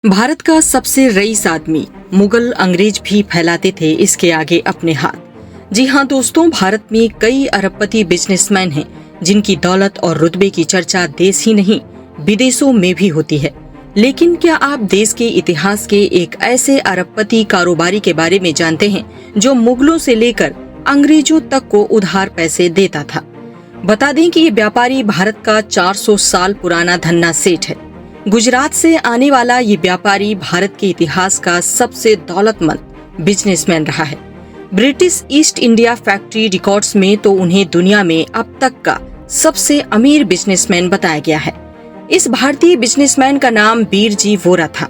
भारत का सबसे रईस आदमी मुगल अंग्रेज भी फैलाते थे इसके आगे अपने हाथ। जी हाँ दोस्तों, भारत में कई अरबपति बिजनेसमैन हैं जिनकी दौलत और रुतबे की चर्चा देश ही नहीं विदेशों में भी होती है। लेकिन क्या आप देश के इतिहास के एक ऐसे अरबपति कारोबारी के बारे में जानते हैं जो मुगलों से लेकर अंग्रेजों तक को उधार पैसे देता था? बता दें कि ये व्यापारी भारत का 400 साल पुराना धन्ना सेठ है। गुजरात से आने वाला ये व्यापारी भारत के इतिहास का सबसे दौलतमंद बिजनेसमैन रहा है। British east India factory records में तो उन्हें दुनिया में अब तक का सबसे अमीर बिजनेसमैन बताया गया है। इस भारतीय बिजनेसमैन का नाम बीरजी वोरा था।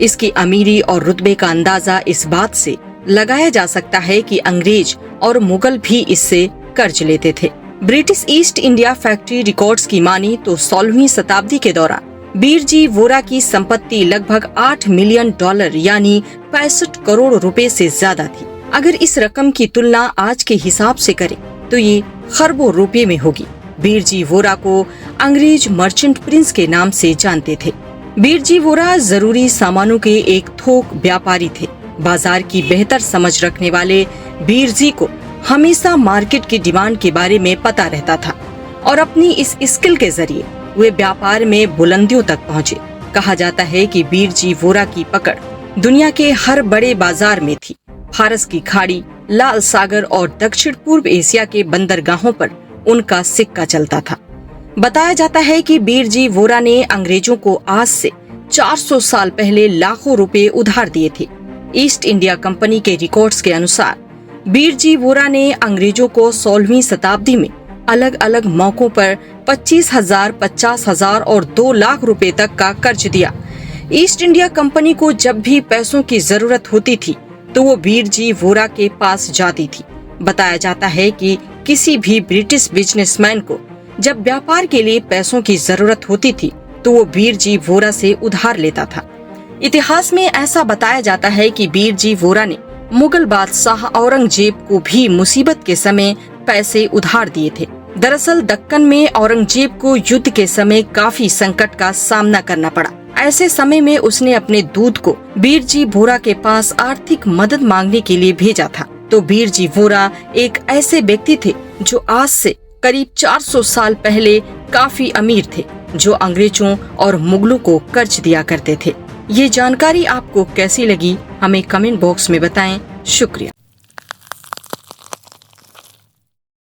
इसकी अमीरी और रुतबे का अंदाजा इस बात से लगाया जा सकता है कि अंग्रेज और मुगल भी इससे कर्ज लेते थे। British east India factory records की मानी तो 16वीं शताब्दी के दौरान बीरजी वोरा की संपत्ति लगभग $8 मिलियन यानी 65 करोड़ रुपए से ज्यादा थी। अगर इस रकम की तुलना आज के हिसाब से करें तो ये खरबों रुपए में होगी। बीरजी वोरा को अंग्रेज मर्चेंट प्रिंस के नाम से जानते थे। बीरजी वोरा जरूरी सामानों के एक थोक व्यापारी थे। बाजार की बेहतर समझ रखने वाले बीरजी को हमेशा मार्केट की डिमांड के बारे में पता रहता था और अपनी इस स्किल के जरिए वे व्यापार में बुलंदियों तक पहुँचे। कहा जाता है कि बीरजी वोरा की पकड़ दुनिया के हर बड़े बाजार में थी। फारस की खाड़ी, लाल सागर और दक्षिण पूर्व एशिया के बंदरगाहों पर उनका सिक्का चलता था। बताया जाता है कि बीरजी वोरा ने अंग्रेजों को आज से 400 साल पहले लाखों रुपए उधार दिए थे। ईस्ट इंडिया कंपनी के रिकॉर्ड्स के अनुसार बीरजी वोरा ने अंग्रेजों को 16वीं शताब्दी में अलग अलग मौकों पर 25,000, 50,000 और 2 लाख रुपए तक का कर्ज दिया। ईस्ट इंडिया कंपनी को जब भी पैसों की जरूरत होती थी तो वो बीरजी वोरा के पास जाती थी। बताया जाता है कि किसी भी ब्रिटिश बिजनेसमैन को जब व्यापार के लिए पैसों की जरूरत होती थी तो वो बीरजी वोरा से उधार लेता था। इतिहास में ऐसा बताया जाता है कि बीरजी वोरा ने मुगल बादशाह औरंगजेब को भी मुसीबत के समय पैसे उधार दिए थे। दरअसल दक्कन में औरंगजेब को युद्ध के समय काफी संकट का सामना करना पड़ा। ऐसे समय में उसने अपने दूत को बीरजी वोरा के पास आर्थिक मदद मांगने के लिए भेजा था। तो बीरजी वोरा एक ऐसे व्यक्ति थे जो आज से करीब 400 साल पहले काफी अमीर थे, जो अंग्रेजों और मुगलों को कर्ज दिया करते थे। ये जानकारी आपको कैसी लगी हमें कमेंट बॉक्स में बताएं। शुक्रिया।